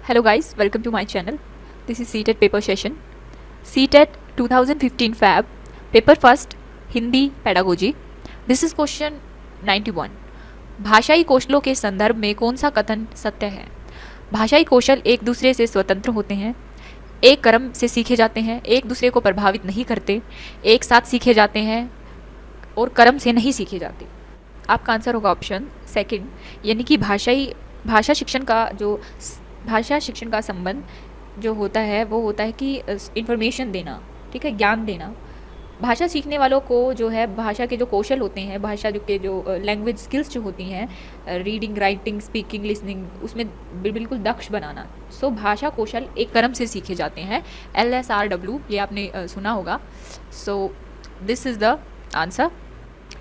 Hello guys, welcome to my channel. This is CTET paper session. CTET 2015 Fab, paper first, Hindi pedagogy. This is question 91. भाषाई कौशलों के संदर्भ में कौन सा कथन सत्य है? भाषाई कौशल एक दूसरे से स्वतंत्र होते हैं, एक क्रम से सीखे जाते हैं, एक दूसरे को प्रभावित नहीं करते, एक साथ सीखे जाते हैं और क्रम से नहीं सीखे जाते. आपका आंसर होगा ऑप्शन सेकंड, यानी कि भाषा शिक्षण का संबंध जो होता है वो होता है कि इंफॉर्मेशन देना, ठीक है, ज्ञान देना. भाषा सीखने वालों को जो है भाषा के जो कौशल होते हैं, भाषा जो लैंग्वेज स्किल्स जो होती हैं, रीडिंग, राइटिंग, स्पीकिंग, लिसनिंग, उसमें बिल्कुल दक्ष बनाना. सो भाषा कौशल एक क्रम से सीखे जाते हैं, LSRW, ये आपने सुना होगा. So this is the answer.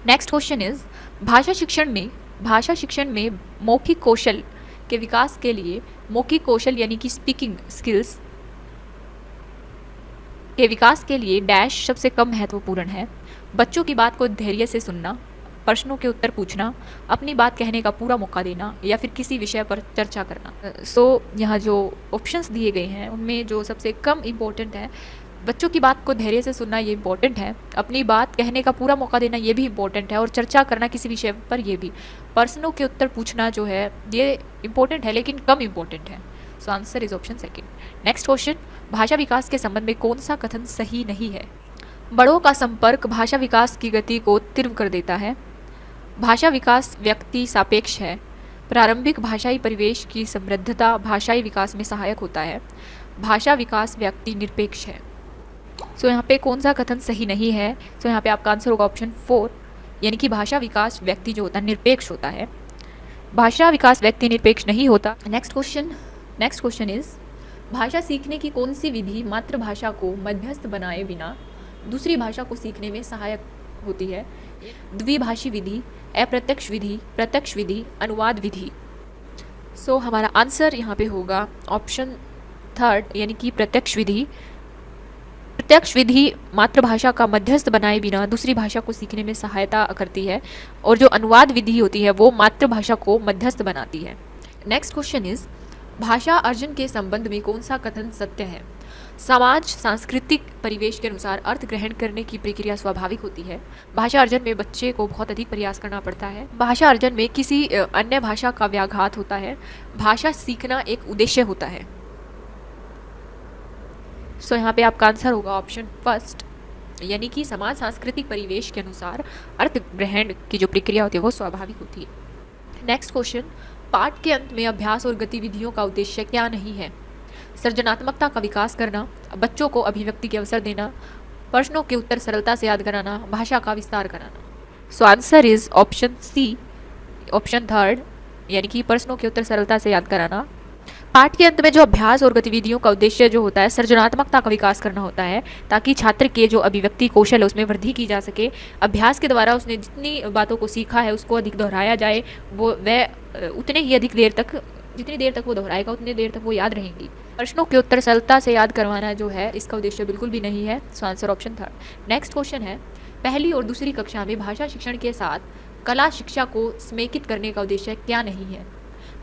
Next question is भाषा शिक्षण में मौखिक कौशल के विकास के लिए मौखिक कौशल यानी कि स्पीकिंग स्किल्स के विकास के लिए डैश सबसे कम महत्वपूर्ण है. बच्चों की बात को धैर्य से सुनना, प्रश्नों के उत्तर पूछना, अपनी बात कहने का पूरा मौका देना या फिर किसी विषय पर चर्चा करना. सो यहाँ जो ऑप्शंस दिए गए हैं उनमें जो सबसे कम इम्पोर्टेंट है, बच्चों की बात को धैर्य से सुनना, ये इंपॉर्टेंट है. अपनी बात कहने का पूरा मौका देना, ये भी इंपॉर्टेंट है. और चर्चा करना किसी विषय पर, ये भी. प्रश्नों के उत्तर पूछना जो है ये इंपॉर्टेंट है लेकिन कम इंपॉर्टेंट है. सो answer is option second. Next question, भाषा विकास के संबंध में कौन सा कथन सही नहीं है? बड़ों का संपर्क भाषा विकास की गति को तीव्र कर देता है. भाषा विकास व्यक्ति सापेक्ष है. प्रारंभिक भाषाई परिवेश की समृद्धता भाषाई विकास में सहायक होता है. भाषा विकास व्यक्ति निरपेक्ष है. सो यहाँ पे कौन सा कथन सही नहीं है? सो यहाँ पे आपका आंसर होगा ऑप्शन 4, यानी कि भाषा विकास व्यक्ति जो होता है निरपेक्ष होता है. भाषा विकास व्यक्ति निरपेक्ष नहीं होता. नेक्स्ट क्वेश्चन इज भाषा सीखने की कौन सी विधि मातृभाषा को मध्यस्थ बनाए बिना दूसरी भाषा को सीखने में सहायक होती है? द्विभाषी विधि, अप्रत्यक्ष विधि, प्रत्यक्ष विधि, अनुवाद विधि. सो हमारा आंसर यहाँ पे होगा ऑप्शन थर्ड, यानी कि प्रत्यक्ष विधि. प्रत्यक्ष विधि मातृभाषा का मध्यस्थ बनाए बिना दूसरी भाषा को सीखने में सहायता करती है, और जो अनुवाद विधि होती है वो मातृभाषा को मध्यस्थ बनाती है. नेक्स्ट क्वेश्चन इज भाषा अर्जन के संबंध में कौन सा कथन सत्य है? समाज सांस्कृतिक परिवेश के अनुसार अर्थ ग्रहण करने की प्रक्रिया स्वाभाविक होती है. भाषा अर्जन में बच्चे को बहुत अधिक प्रयास करना पड़ता है. भाषा अर्जन में किसी अन्य भाषा का व्याघात होता है. भाषा सीखना एक उद्देश्य होता है. सो यहाँ पे आपका आंसर होगा ऑप्शन फर्स्ट, यानी कि समाज सांस्कृतिक परिवेश के अनुसार अर्थ ग्रहण की जो प्रक्रिया होती है वो स्वाभाविक होती है. नेक्स्ट क्वेश्चन, पाठ के अंत में अभ्यास और गतिविधियों का उद्देश्य क्या नहीं है? सृजनात्मकता का विकास करना, बच्चों को अभिव्यक्ति के अवसर देना, प्रश्नों के उत्तर सरलता से याद कराना, भाषा का विस्तार कराना. So answer is option C, option third, यानी कि प्रश्नों के उत्तर सरलता से याद कराना. पाठ के अंत में जो अभ्यास और गतिविधियों का उद्देश्य जो होता है सृजनात्मकता का विकास करना होता है, ताकि छात्र के जो अभिव्यक्ति कौशल है उसमें वृद्धि की जा सके. अभ्यास के द्वारा उसने जितनी बातों को सीखा है उसको अधिक दोहराया जाए, वह उतने ही अधिक देर तक, जितनी देर तक वो दोहराएगा उतनी देर तक वो याद रहेंगी. प्रश्नों के उत्तर सरलता से याद करवाना जो है इसका उद्देश्य बिल्कुल भी नहीं है. So answer option third. Next question है, पहली और दूसरी कक्षा में भाषा शिक्षण के साथ कला शिक्षा को समेकित करने का उद्देश्य क्या नहीं है?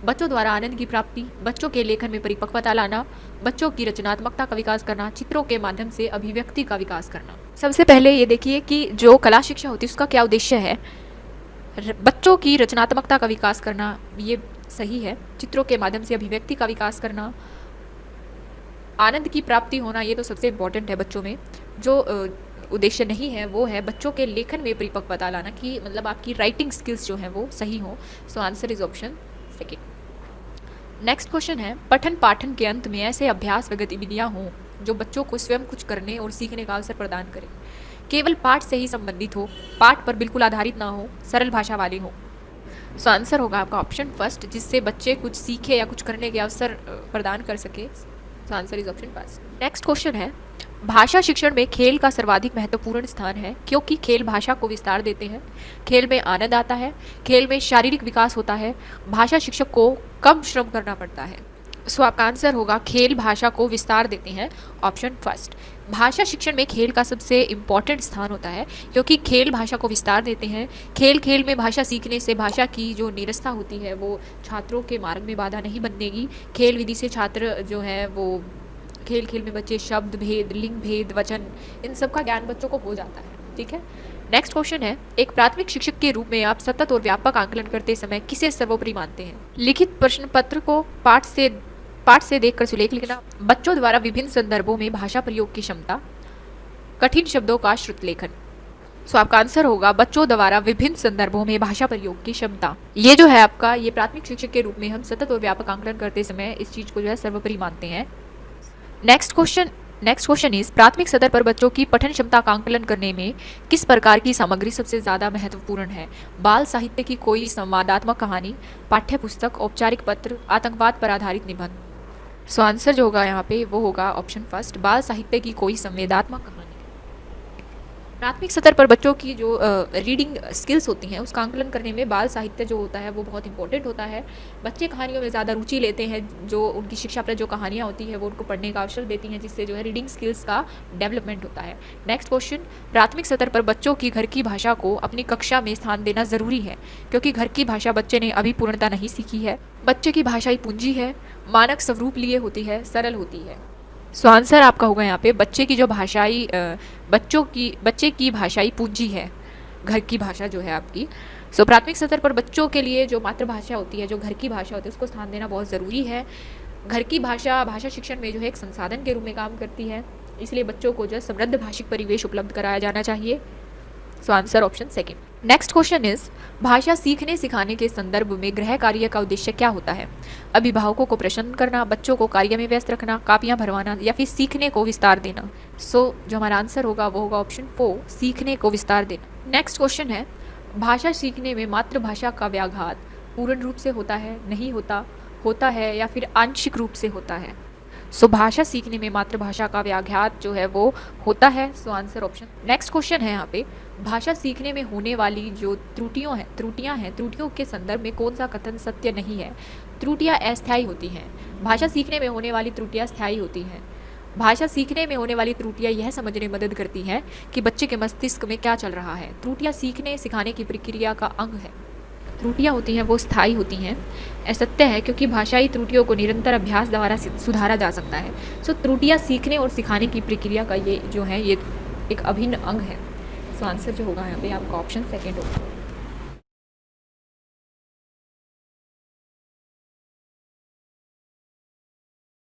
बच्चों द्वारा आनंद की प्राप्ति, बच्चों के लेखन में परिपक्वता लाना, बच्चों की रचनात्मकता का विकास करना, चित्रों के माध्यम से अभिव्यक्ति का विकास करना. सबसे पहले ये देखिए कि जो कला शिक्षा होती है उसका क्या उद्देश्य है. बच्चों की रचनात्मकता का विकास करना, ये सही है. चित्रों के माध्यम से अभिव्यक्ति का विकास करना, आनंद की प्राप्ति होना, ये तो सबसे इम्पोर्टेंट है बच्चों में. जो उद्देश्य नहीं है वो है बच्चों के लेखन में परिपक्वता लाना, कि मतलब आपकी राइटिंग स्किल्स जो हैं वो सही हो. सो answer is option second. Next question है, पठन पाठन के अंत में ऐसे अभ्यास व गतिविधियां हों जो बच्चों को स्वयं कुछ करने और सीखने का अवसर प्रदान करें. केवल पाठ से ही संबंधित हो, पाठ पर बिल्कुल आधारित ना हो, सरल भाषा वाली हो. सो आंसर होगा आपका ऑप्शन फर्स्ट, जिससे बच्चे कुछ सीखे या कुछ करने के अवसर प्रदान कर सके. सो answer is option first. Next question है, भाषा शिक्षण में खेल का सर्वाधिक महत्वपूर्ण स्थान है क्योंकि खेल भाषा को विस्तार देते हैं, खेल में आनंद आता है, खेल में शारीरिक विकास होता है, भाषा शिक्षक को कम श्रम करना पड़ता है. सो आपका आंसर होगा खेल भाषा को विस्तार देते हैं, ऑप्शन फर्स्ट। भाषा शिक्षण में खेल का सबसे इम्पॉर्टेंट स्थान होता है क्योंकि खेल भाषा को विस्तार देते हैं। खेल खेल में भाषा सीखने से भाषा की जो निरस्ता होती है वो छात्रों के मार्ग में बाधा नहीं बनेगी। खेल विधि से छात्र जो है वो खेल खेल में बच्चे शब्द भेद, लिंग भेद, वचन, इन सब का ज्ञान बच्चों को हो जाता है। ठीक है, नेक्स्ट क्वेश्चन है, एक प्राथमिक शिक्षक के रूप में आप सतत और व्यापक आकलन करते समय किसे सर्वोपरि मानते हैं? लिखित प्रश्न पत्र को पाठ से देखकर सुलेख लिखना, बच्चों द्वारा विभिन्न संदर्भों में भाषा प्रयोग की क्षमता, कठिन शब्दों का श्रुत लेखन। सो आपका आंसर होगा बच्चों द्वारा विभिन्न संदर्भों में भाषा प्रयोग की क्षमता। ये जो है आपका, ये प्राथमिक शिक्षक के रूप में हम सतत और व्यापक आकलन करते समय इस चीज को जो है सर्वोपरि मानते हैं। नेक्स्ट क्वेश्चन इज, प्राथमिक स्तर पर बच्चों की पठन क्षमता का आकलन करने में किस प्रकार की सामग्री सबसे ज्यादा महत्वपूर्ण है? बाल साहित्य की कोई संवादात्मक कहानी, पाठ्य पुस्तक, औपचारिक पत्र, आतंकवाद पर आधारित निबंध। सो आंसर जो होगा यहाँ पे वो होगा ऑप्शन फर्स्ट, बाल साहित्य की कोई संवेदात्मक कहानी। प्राथमिक स्तर पर बच्चों की जो रीडिंग स्किल्स होती हैं उसका आंकलन करने में बाल साहित्य जो होता है वो बहुत इंपॉर्टेंट होता है। बच्चे कहानियों में ज़्यादा रुचि लेते हैं, जो उनकी शिक्षाप्रद जो कहानियाँ होती है वो उनको पढ़ने का अवसर देती हैं, जिससे जो है रीडिंग स्किल्स का डेवलपमेंट होता है। नेक्स्ट क्वेश्चन, प्राथमिक स्तर पर बच्चों की घर की भाषा को अपनी कक्षा में स्थान देना ज़रूरी है क्योंकि घर की भाषा बच्चे ने अभी पूर्णता नहीं सीखी है। बच्चे की भाषाई पूंजी है, मानक स्वरूप लिए होती है, सरल होती है। सो आंसर आपका होगा यहाँ पे बच्चे की जो भाषाई बच्चे की भाषाई पूंजी है, घर की भाषा जो है आपकी। सो प्राथमिक स्तर पर बच्चों के लिए जो मातृभाषा होती है, जो घर की भाषा होती है, उसको स्थान देना बहुत ज़रूरी है। घर की भाषा शिक्षण में जो है एक संसाधन के रूप में काम करती है, इसलिए बच्चों को जो समृद्ध भाषिक परिवेश उपलब्ध कराया जाना चाहिए। So answer option second. Next question is, भाषा सीखने सिखाने के संदर्भ में गृह कार्य का उद्देश्य क्या होता है? अभिभावकों को प्रश्न करना, बच्चों को कार्य में व्यस्त रखना, कापियां भरवाना या फिर सीखने को विस्तार देना। सो जो हमारा आंसर होगा वो होगा ऑप्शन 4, सीखने को विस्तार देना। नेक्स्ट क्वेश्चन है, भाषा सीखने में मातृभाषा का व्याघात पूर्ण रूप से होता है, नहीं होता है या फिर आंशिक रूप से होता है? सो भाषा सीखने में मातृभाषा का व्याघात जो है वो होता है। So answer option. Next question है यहाँ पे, भाषा सीखने में होने वाली जो त्रुटियां हैं, त्रुटियों के संदर्भ में कौन सा कथन सत्य नहीं है? त्रुटियां अस्थायी होती हैं। भाषा सीखने में होने वाली त्रुटियां स्थायी होती हैं। भाषा सीखने में होने वाली त्रुटियां यह समझने में मदद करती हैं कि बच्चे के मस्तिष्क में क्या चल रहा है। त्रुटियां सीखने सिखाने की प्रक्रिया का अंग है। त्रुटियां होती हैं वो स्थायी होती हैं, असत्य है क्योंकि भाषाई त्रुटियों को निरंतर अभ्यास द्वारा सुधारा जा सकता है। सो त्रुटियां सीखने और सिखाने की प्रक्रिया का ये जो है ये एक अभिन्न अंग है। सो आंसर जो होगा यहाँ पे आपका ऑप्शन सेकेंड होगा।